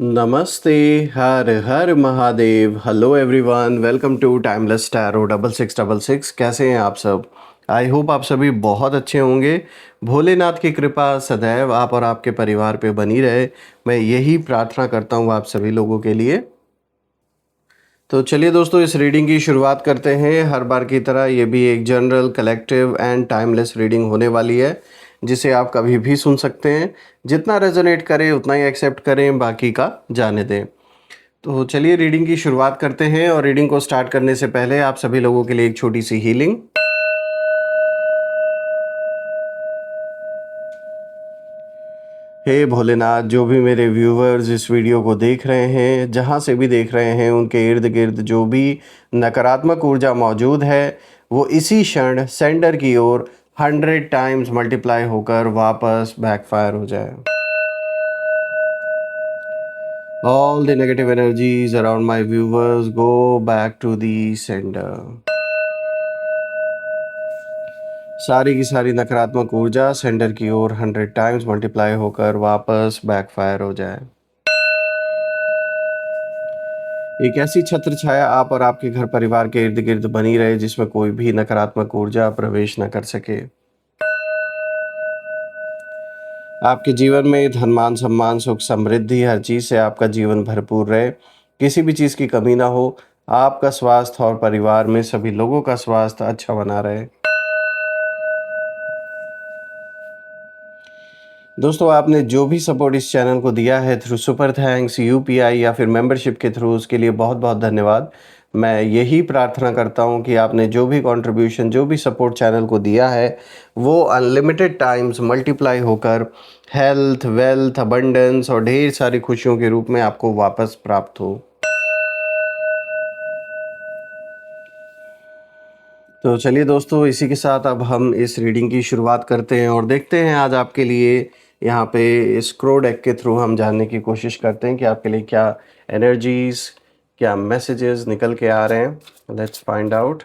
नमस्ते, हर हर Mahadev. Hello everyone, welcome to timeless tarot 6666। कैसे हैं आप सब? आई होप आप सभी बहुत अच्छे होंगे। भोलेनाथ की कृपा सदैव आप और आपके परिवार पे बनी रहे, मैं यही प्रार्थना करता हूँ आप सभी लोगों के लिए। तो चलिए दोस्तों, इस रीडिंग की शुरुआत करते हैं। हर बार की तरह ये भी एक general, collective and timeless reading होने वाली है, जिसे आप कभी भी सुन सकते हैं। जितना रेजोनेट करे उतना ही एक्सेप्ट करें, बाकी का जाने दें। तो चलिए रीडिंग की शुरुआत करते हैं। और रीडिंग को स्टार्ट करने से पहले आप सभी लोगों के लिए एक छोटी सी हीलिंग। हे भोलेनाथ, जो भी मेरे व्यूवर्स इस वीडियो को देख रहे हैं, जहाँ से भी देख रहे हैं, उनके इर्द गिर्द जो भी नकारात्मक ऊर्जा मौजूद है, वो इसी क्षण सेंडर की ओर 100 टाइम्स मल्टीप्लाई होकर वापस बैकफायर हो जाए। All the negative energies around my viewers go back to the sender. सारी की सारी नकारात्मक ऊर्जा सेंडर की ओर 100 टाइम्स मल्टीप्लाई होकर वापस बैकफायर हो जाए। एक ऐसी छत्र छाया आप और आपके घर परिवार के इर्द गिर्द बनी रहे, जिसमें कोई भी नकारात्मक ऊर्जा प्रवेश न कर सके। आपके जीवन में धन मान सम्मान सुख समृद्धि, हर चीज से आपका जीवन भरपूर रहे, किसी भी चीज की कमी ना हो। आपका स्वास्थ्य और परिवार में सभी लोगों का स्वास्थ्य अच्छा बना रहे। दोस्तों, आपने जो भी सपोर्ट इस चैनल को दिया है थ्रू सुपर थैंक्स, यूपीआई या फिर मेंबरशिप के थ्रू, उसके लिए बहुत बहुत धन्यवाद। मैं यही प्रार्थना करता हूं कि आपने जो भी कंट्रीब्यूशन, जो भी सपोर्ट चैनल को दिया है, वो अनलिमिटेड टाइम्स मल्टीप्लाई होकर हेल्थ, वेल्थ, अबंडेंस और ढेर सारी खुशियों के रूप में आपको वापस प्राप्त हो। तो चलिए दोस्तों, इसी के साथ अब हम इस रीडिंग की शुरुआत करते हैं और देखते हैं आज आपके लिए यहाँ पे इस क्रो डेक के थ्रू हम जानने की कोशिश करते हैं कि आपके लिए क्या एनर्जीज, क्या मैसेजेस निकल के आ रहे हैं। Let's find out.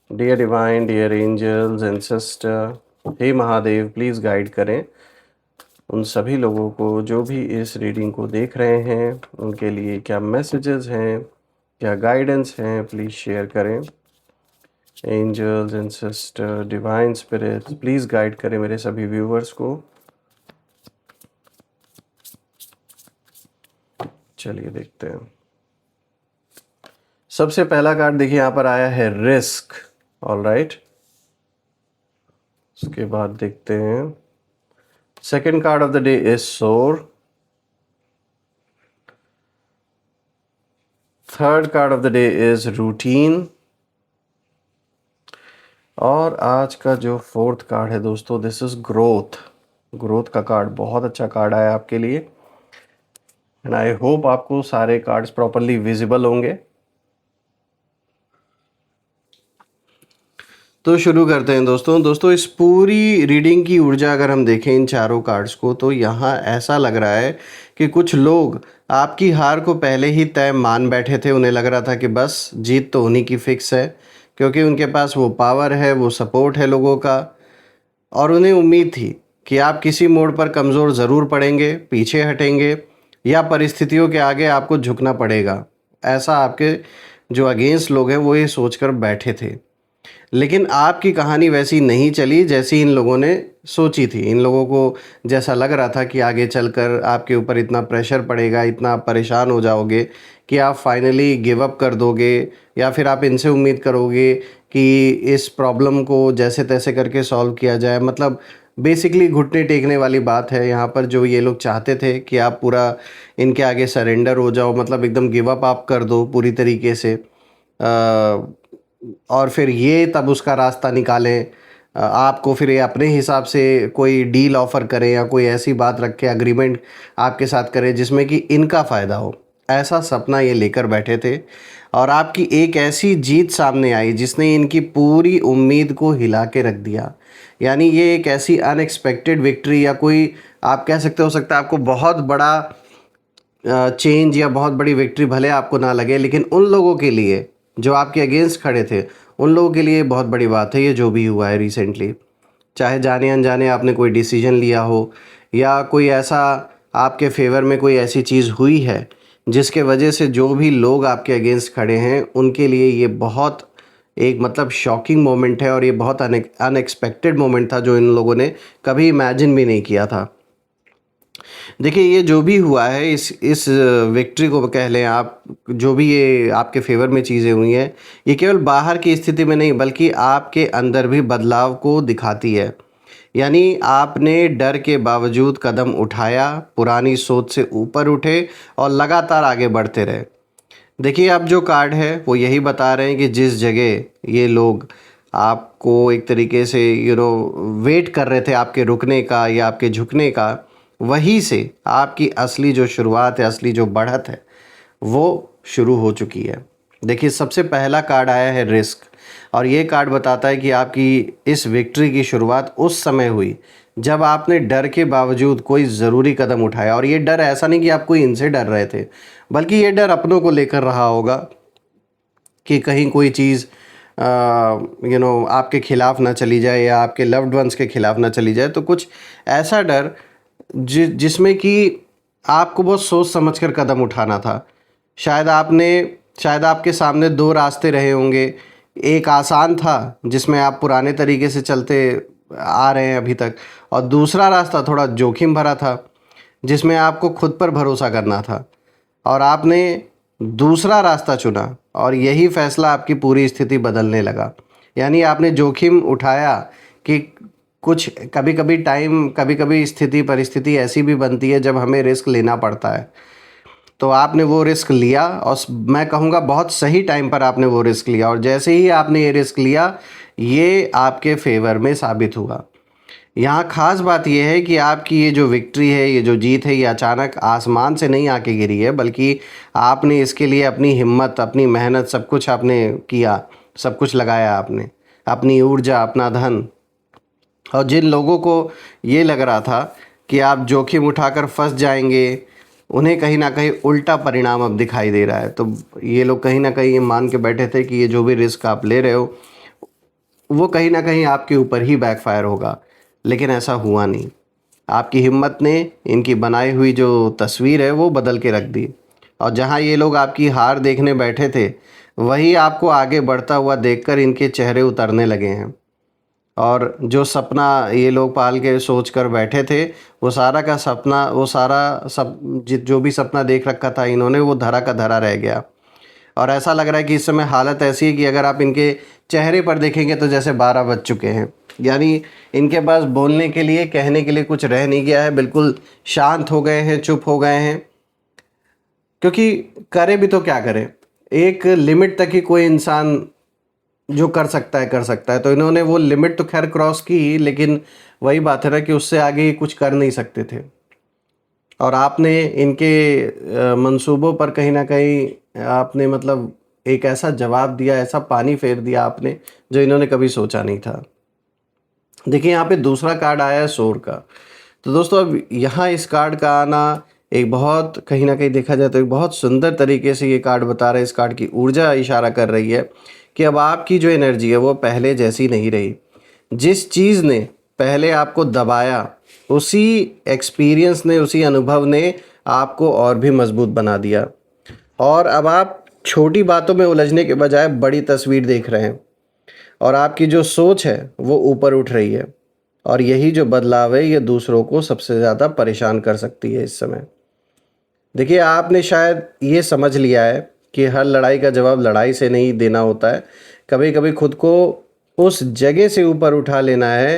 Dear divine, dear angels and sister, हे महादेव, प्लीज़ गाइड करें उन सभी लोगों को जो भी इस रीडिंग को देख रहे हैं। उनके लिए क्या मैसेजेस हैं, क्या गाइडेंस हैं, प्लीज़ शेयर करें। Angels and sister, divine spirits, please guide करें मेरे सभी व्यूवर्स को। चलिए देखते हैं। सबसे पहला कार्ड देखिए, यहाँ पर आया है रिस्क। ऑल राइट, उसके बाद देखते हैं second card of the day is sore. Third card of the day is routine. और आज का जो फोर्थ कार्ड है दोस्तों, दिस इज ग्रोथ। ग्रोथ का कार्ड बहुत अच्छा कार्ड आया आपके लिए, एंड आई होप आपको सारे कार्ड्स प्रॉपरली विजिबल होंगे। तो शुरू करते हैं दोस्तों। इस पूरी रीडिंग की ऊर्जा अगर हम देखें इन चारों कार्ड्स को, तो यहाँ ऐसा लग रहा है कि कुछ लोग आपकी हार को पहले ही तय मान बैठे थे। उन्हें लग रहा था कि बस जीत तो उन्हीं की फिक्स है, क्योंकि उनके पास वो पावर है, वो सपोर्ट है लोगों का। और उन्हें उम्मीद थी कि आप किसी मोड़ पर कमज़ोर ज़रूर पड़ेंगे, पीछे हटेंगे, या परिस्थितियों के आगे आपको झुकना पड़ेगा। ऐसा आपके जो अगेंस्ट लोग हैं वो ये सोचकर बैठे थे। लेकिन आपकी कहानी वैसी नहीं चली जैसी इन लोगों ने सोची थी। इन लोगों को जैसा लग रहा था कि आगे चलकर आपके ऊपर इतना प्रेशर पड़ेगा, इतना आप परेशान हो जाओगे कि आप फाइनली गिव अप कर दोगे, या फिर आप इनसे उम्मीद करोगे कि इस प्रॉब्लम को जैसे तैसे करके सॉल्व किया जाए। मतलब बेसिकली घुटने टेकने वाली बात है यहाँ पर। जो ये लोग चाहते थे कि आप पूरा इनके आगे सरेंडर हो जाओ, मतलब एकदम गिव अप आप कर दो पूरी तरीके से। और फिर ये तब उसका रास्ता निकालें, आपको फिर ये अपने हिसाब से कोई डील ऑफ़र करें या कोई ऐसी बात रख के एग्रीमेंट आपके साथ करें जिसमें कि इनका फ़ायदा हो। ऐसा सपना ये लेकर बैठे थे, और आपकी एक ऐसी जीत सामने आई जिसने इनकी पूरी उम्मीद को हिला के रख दिया। यानी ये एक ऐसी अनएक्सपेक्टेड विक्ट्री, या कोई आप कह सकते हो सकता है आपको बहुत बड़ा चेंज या बहुत बड़ी विक्ट्री भले आपको ना लगे, लेकिन उन लोगों के लिए जो आपके अगेंस्ट खड़े थे, उन लोगों के लिए बहुत बड़ी बात है ये जो भी हुआ है रिसेंटली। चाहे जाने अनजाने आपने कोई डिसीजन लिया हो, या कोई ऐसा आपके फेवर में कोई ऐसी चीज़ हुई है जिसके वजह से जो भी लोग आपके अगेंस्ट खड़े हैं उनके लिए ये बहुत एक मतलब शॉकिंग मोमेंट है और ये बहुत अनएक्सपेक्टेड मोमेंट था जो इन लोगों ने कभी इमेजिन भी नहीं किया था। देखिए ये जो भी हुआ है इस विक्ट्री को कह लें आप, जो भी ये आपके फेवर में चीज़ें हुई हैं, ये केवल बाहर की स्थिति में नहीं बल्कि आपके अंदर भी बदलाव को दिखाती है। यानी आपने डर के बावजूद कदम उठाया, पुरानी सोच से ऊपर उठे और लगातार आगे बढ़ते रहे। देखिए अब जो कार्ड है वो यही बता रहे हैं कि जिस जगह ये लोग आपको एक तरीके से वेट कर रहे थे आपके रुकने का या आपके झुकने का, वहीं से आपकी असली जो शुरुआत है, असली जो बढ़त है वो शुरू हो चुकी है। देखिए सबसे पहला कार्ड आया है रिस्क, और ये कार्ड बताता है कि आपकी इस विक्ट्री की शुरुआत उस समय हुई जब आपने डर के बावजूद कोई ज़रूरी कदम उठाया। और ये डर ऐसा नहीं कि आप कोई इनसे डर रहे थे, बल्कि ये डर अपनों को लेकर रहा होगा कि कहीं कोई चीज़ आपके खिलाफ़ ना चली जाए या आपके लव्ड वंस के खिलाफ़ ना चली जाए। तो कुछ ऐसा डर जिसमें कि आपको बहुत सोच समझ कर कदम उठाना था। शायद आपके सामने दो रास्ते रहे होंगे। एक आसान था जिसमें आप पुराने तरीके से चलते आ रहे हैं अभी तक, और दूसरा रास्ता थोड़ा जोखिम भरा था जिसमें आपको खुद पर भरोसा करना था, और आपने दूसरा रास्ता चुना और यही फैसला आपकी पूरी स्थिति बदलने लगा। यानी आपने जोखिम उठाया कि कुछ कभी कभी स्थिति परिस्थिति ऐसी भी बनती है जब हमें रिस्क लेना पड़ता है। तो आपने वो रिस्क लिया और मैं कहूँगा बहुत सही टाइम पर आपने वो रिस्क लिया, और जैसे ही आपने ये रिस्क लिया ये आपके फेवर में साबित हुआ। यहाँ ख़ास बात यह है कि आपकी ये जो विक्ट्री है, ये जो जीत है, ये अचानक आसमान से नहीं आके गिरी है, बल्कि आपने इसके लिए अपनी हिम्मत, अपनी मेहनत, सब कुछ आपने किया, सब कुछ लगाया आपने, अपनी ऊर्जा, अपना धन। और जिन लोगों को ये लग रहा था कि आप जोखिम उठाकर फंस जाएंगे, उन्हें कहीं ना कहीं उल्टा परिणाम अब दिखाई दे रहा है। तो ये लोग कहीं ना कहीं ये मान के बैठे थे कि ये जो भी रिस्क आप ले रहे हो वो कहीं ना कहीं आपके ऊपर ही बैकफायर होगा, लेकिन ऐसा हुआ नहीं। आपकी हिम्मत ने इनकी बनाई हुई जो तस्वीर है वो बदल के रख दी, और जहाँ ये लोग आपकी हार देखने बैठे थे वही आपको आगे बढ़ता हुआ देखकर इनके चेहरे उतरने लगे हैं। और जो सपना ये लोग पाल के सोच कर बैठे थे वो सारा का सपना, वो सारा जो भी सपना देख रखा था इन्होंने, वो धरा का धरा रह गया। और ऐसा लग रहा है कि इस समय हालत ऐसी है कि अगर आप इनके चेहरे पर देखेंगे तो जैसे 12 बज चुके हैं। यानी इनके पास बोलने के लिए, कहने के लिए कुछ रह नहीं गया है, बिल्कुल शांत हो गए हैं, चुप हो गए हैं। क्योंकि करे भी तो क्या करे, एक लिमिट तक ही कोई इंसान जो कर सकता है कर सकता है। तो इन्होंने वो लिमिट तो खैर क्रॉस की, लेकिन वही बात है ना कि उससे आगे कुछ कर नहीं सकते थे। और आपने इनके मंसूबों पर कहीं ना कहीं आपने मतलब एक ऐसा जवाब दिया, ऐसा पानी फेर दिया आपने जो इन्होंने कभी सोचा नहीं था। देखिए यहाँ पे दूसरा कार्ड आया है सोर का। तो दोस्तों अब यहाँ इस कार्ड का आना एक बहुत, कहीं ना कहीं देखा जाए तो एक बहुत सुंदर तरीके से ये कार्ड बता रहा है, इस कार्ड की ऊर्जा इशारा कर रही है कि अब आपकी जो एनर्जी है वो पहले जैसी नहीं रही। जिस चीज़ ने पहले आपको दबाया, उसी एक्सपीरियंस ने, उसी अनुभव ने आपको और भी मजबूत बना दिया। और अब आप छोटी बातों में उलझने के बजाय बड़ी तस्वीर देख रहे हैं, और आपकी जो सोच है वो ऊपर उठ रही है। और यही जो बदलाव है ये दूसरों को सबसे ज़्यादा परेशान कर सकती है इस समय। देखिए आपने शायद ये समझ लिया है कि हर लड़ाई का जवाब लड़ाई से नहीं देना होता है। कभी कभी खुद को उस जगह से ऊपर उठा लेना है,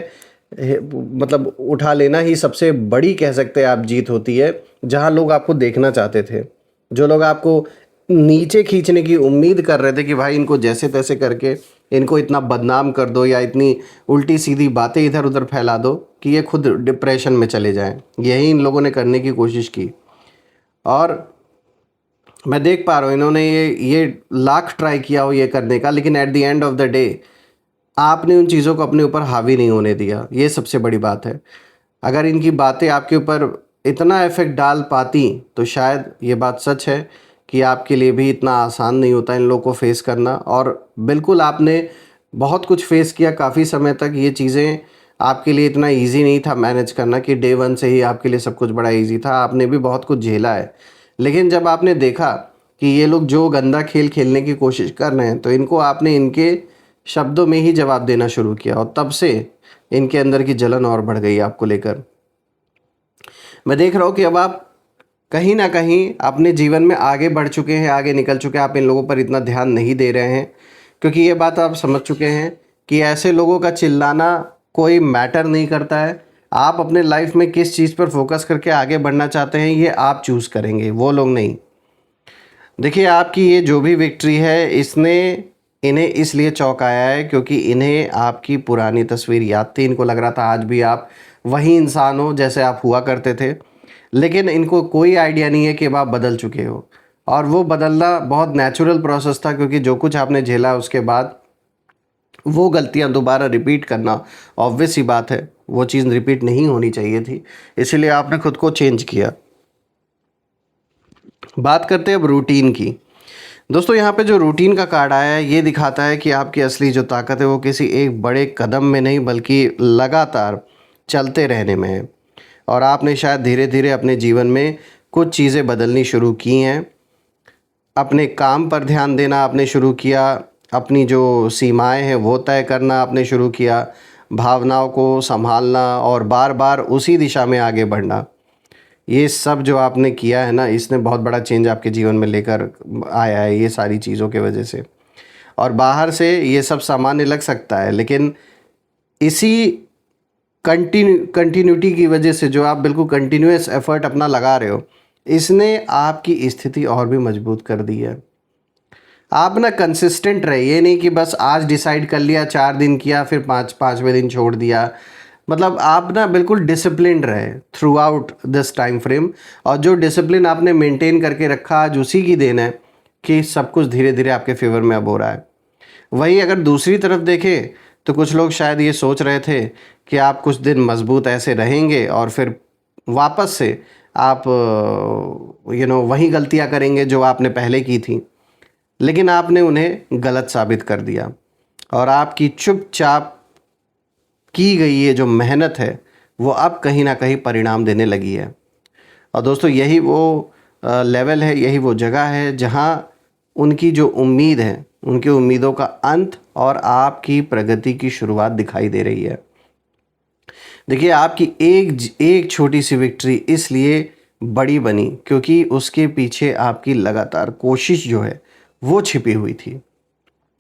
मतलब उठा लेना ही सबसे बड़ी कह सकते हैं आप जीत होती है। जहाँ लोग आपको देखना चाहते थे, जो लोग आपको नीचे खींचने की उम्मीद कर रहे थे कि भाई इनको जैसे तैसे करके इनको इतना बदनाम कर दो या इतनी उल्टी सीधी बातें इधर उधर फैला दो कि ये खुद डिप्रेशन में चले जाएं, यही इन लोगों ने करने की कोशिश की। और मैं देख पा रहा हूँ इन्होंने ये लाख ट्राई किया हो ये करने का, लेकिन at the end of the day आपने उन चीज़ों को अपने ऊपर हावी नहीं होने दिया। ये सबसे बड़ी बात है। अगर इनकी बातें आपके ऊपर इतना इफ़ेक्ट डाल पाती तो शायद ये बात सच है कि आपके लिए भी इतना आसान नहीं होता इन लोगों को फेस करना। और बिल्कुल आपने बहुत कुछ फेस किया काफ़ी समय तक, ये चीज़ें आपके लिए इतना ईज़ी नहीं था मैनेज करना कि डे 1 से ही आपके लिए सब कुछ बड़ा ईज़ी था, आपने भी बहुत कुछ झेला है। लेकिन जब आपने देखा कि ये लोग जो गंदा खेल खेलने की कोशिश कर रहे हैं, तो इनको आपने इनके शब्दों में ही जवाब देना शुरू किया और तब से इनके अंदर की जलन और बढ़ गई आपको लेकर। मैं देख रहा हूँ कि अब आप कहीं न कहीं अपने जीवन में आगे बढ़ चुके हैं, आगे निकल चुके हैं, आप इन लोगों पर इतना ध्यान नहीं दे रहे हैं, क्योंकि ये बात आप समझ चुके हैं कि ऐसे लोगों का चिल्लाना कोई मैटर नहीं करता है। आप अपने लाइफ में किस चीज़ पर फोकस करके आगे बढ़ना चाहते हैं, ये आप चूज़ करेंगे, वो लोग नहीं। देखिए, आपकी ये जो भी विक्ट्री है, इसने इन्हें इसलिए चौंकाया है क्योंकि इन्हें आपकी पुरानी तस्वीर याद थी। इनको लग रहा था आज भी आप वही इंसान हो जैसे आप हुआ करते थे, लेकिन इनको कोई आइडिया नहीं है कि अब आप बदल चुके हो। और वो बदलना बहुत नेचुरल प्रोसेस था, क्योंकि जो कुछ आपने झेला उसके बाद वो गलतियां दोबारा रिपीट करना ऑब्वियस सी बात है, वो चीज़ रिपीट नहीं होनी चाहिए थी, इसीलिए आपने खुद को चेंज किया। बात करते हैं अब रूटीन की। दोस्तों, यहाँ पे जो रूटीन का कार्ड आया है, ये दिखाता है कि आपकी असली जो ताकत है वो किसी एक बड़े कदम में नहीं, बल्कि लगातार चलते रहने में है। और आपने शायद धीरे धीरे अपने जीवन में कुछ चीज़ें बदलनी शुरू की हैं। अपने काम पर ध्यान देना आपने शुरू किया, अपनी जो सीमाएं हैं वो तय करना आपने शुरू किया, भावनाओं को संभालना और बार बार उसी दिशा में आगे बढ़ना। ये सब जो आपने किया है ना, इसने बहुत बड़ा चेंज आपके जीवन में लेकर आया है, ये सारी चीज़ों के वजह से। और बाहर से ये सब सामान्य लग सकता है, लेकिन इसी कंटिन्यूटी की वजह से, जो आप बिल्कुल कंटिन्यूअस एफर्ट अपना लगा रहे हो, इसने आपकी स्थिति और भी मजबूत कर दी है। आप ना कंसिस्टेंट रहे, ये नहीं कि बस आज डिसाइड कर लिया, 4 दिन किया, फिर पाँचवें दिन छोड़ दिया। मतलब आप ना बिल्कुल डिसिप्लिन्ड रहे through out this time frame, और जो डिसिप्लिन आपने मेंटेन करके रखा, आज उसी की देन है कि सब कुछ धीरे धीरे आपके फेवर में अब हो रहा है। वहीं अगर दूसरी तरफ देखें, तो कुछ लोग शायद ये सोच रहे थे कि आप कुछ दिन मजबूत ऐसे रहेंगे और फिर वापस से आप वही गलतियां करेंगे जो आपने पहले की थी, लेकिन आपने उन्हें गलत साबित कर दिया और आपकी चुपचाप की गई ये जो मेहनत है वो अब कहीं ना कहीं परिणाम देने लगी है। और दोस्तों, यही वो लेवल है, यही वो जगह है जहां उनकी जो उम्मीद है, उनकी उम्मीदों का अंत और आपकी प्रगति की शुरुआत दिखाई दे रही है। देखिए, आपकी एक छोटी सी विक्ट्री इसलिए बड़ी बनी क्योंकि उसके पीछे आपकी लगातार कोशिश जो है वो छिपी हुई थी।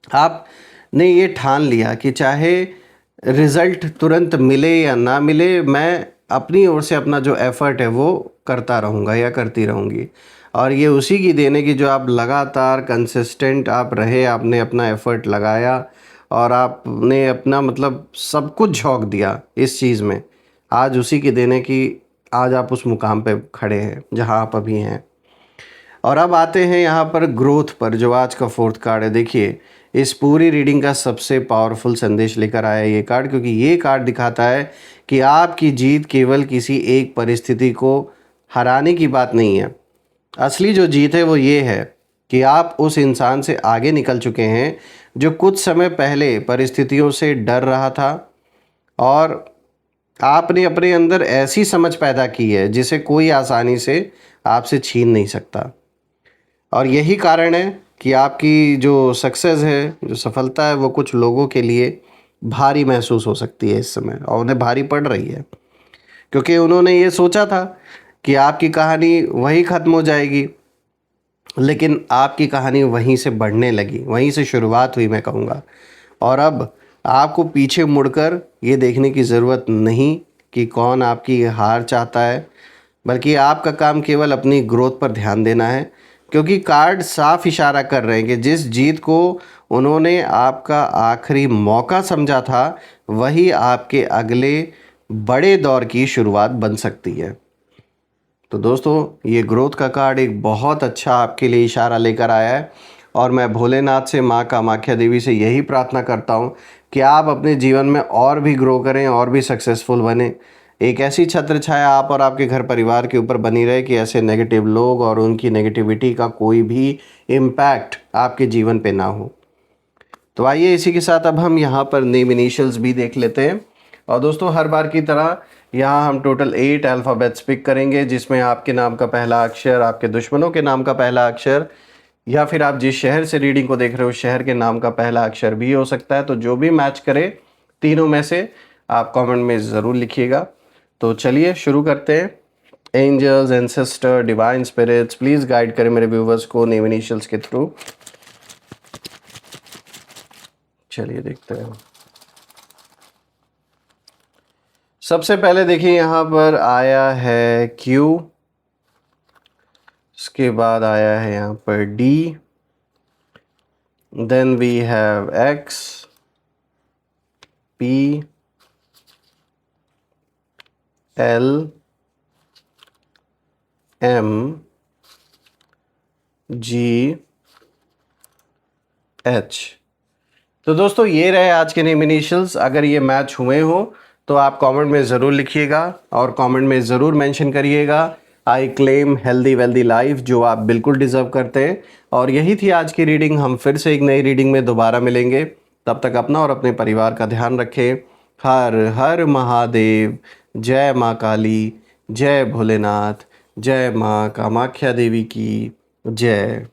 आपने ये ठान लिया कि चाहे रिज़ल्ट तुरंत मिले या ना मिले, मैं अपनी ओर से अपना जो एफ़र्ट है वो करता रहूँगा या करती रहूँगी। और ये उसी की देन है कि जो आप लगातार कंसिस्टेंट आप रहे, आपने अपना एफ़र्ट लगाया और आपने अपना मतलब सब कुछ झोंक दिया इस चीज़ में। आज उसी की देन है कि आज आप उस मुकाम पे खड़े हैं जहाँ आप अभी हैं। और अब आते हैं यहाँ पर ग्रोथ पर, जो आज का 4th कार्ड है। देखिए, इस पूरी रीडिंग का सबसे पावरफुल संदेश लेकर आया ये कार्ड, क्योंकि ये कार्ड दिखाता है कि आपकी जीत केवल किसी एक परिस्थिति को हराने की बात नहीं है। असली जो जीत है वो ये है कि आप उस इंसान से आगे निकल चुके हैं जो कुछ समय पहले परिस्थितियों से डर रहा था, और आपने अपने अंदर ऐसी समझ पैदा की है जिसे कोई आसानी से आपसे छीन नहीं सकता। और यही कारण है कि आपकी जो सक्सेस है, जो सफलता है, वो कुछ लोगों के लिए भारी महसूस हो सकती है इस समय, और उन्हें भारी पड़ रही है, क्योंकि उन्होंने ये सोचा था कि आपकी कहानी वहीं ख़त्म हो जाएगी, लेकिन आपकी कहानी वहीं से बढ़ने लगी, वहीं से शुरुआत हुई मैं कहूँगा। और अब आपको पीछे मुड़कर ये देखने की ज़रूरत नहीं कि कौन आपकी हार चाहता है, बल्कि आपका काम केवल अपनी ग्रोथ पर ध्यान देना है, क्योंकि कार्ड साफ इशारा कर रहे हैं कि जिस जीत को उन्होंने आपका आखिरी मौका समझा था, वही आपके अगले बड़े दौर की शुरुआत बन सकती है। तो दोस्तों, ये ग्रोथ का कार्ड एक बहुत अच्छा आपके लिए इशारा लेकर आया है, और मैं भोलेनाथ से, माँ कामाख्या देवी से यही प्रार्थना करता हूँ कि आप अपने जीवन में और भी ग्रो करें और भी सक्सेसफुल बने। एक ऐसी छत्र छाया आप और आपके घर परिवार के ऊपर बनी रहे कि ऐसे नेगेटिव लोग और उनकी नेगेटिविटी का कोई भी इम्पैक्ट आपके जीवन पे ना हो। तो आइए, इसी के साथ अब हम यहाँ पर नेम इनिशियल्स भी देख लेते हैं। और दोस्तों हर बार की तरह यहाँ हम टोटल 8 अल्फ़ाबेट्स पिक करेंगे, जिसमें आपके नाम का पहला अक्षर, आपके दुश्मनों के नाम का पहला अक्षर, या फिर आप जिस शहर से रीडिंग को देख रहे हो उस शहर के नाम का पहला अक्षर भी हो सकता है। तो जो भी मैच करे तीनों में से आप कमेंट में ज़रूर लिखिएगा। तो चलिए शुरू करते हैं। Angels, ancestor, divine spirits, please guide करें मेरे व्यूवर्स को नेम इनिशियल्स के थ्रू। चलिए देखते हैं। सबसे पहले देखिए यहाँ पर आया है क्यू, उसके बाद आया है यहाँ पर D, then we have X, P, L, M, G, H. तो दोस्तों ये रहे आज के नेम इनिशियल्स। अगर ये मैच हुए हो तो आप कमेंट में ज़रूर लिखिएगा और कमेंट में ज़रूर मेंशन करिएगा I claim healthy wealthy life, जो आप बिल्कुल डिज़र्व करते हैं। और यही थी आज की रीडिंग। हम फिर से एक नई रीडिंग में दोबारा मिलेंगे। तब तक अपना और अपने परिवार का ध्यान रखें। हर हर महादेव। जय माँ काली, जय भोलेनाथ, जय माँ कामाख्या देवी की जय।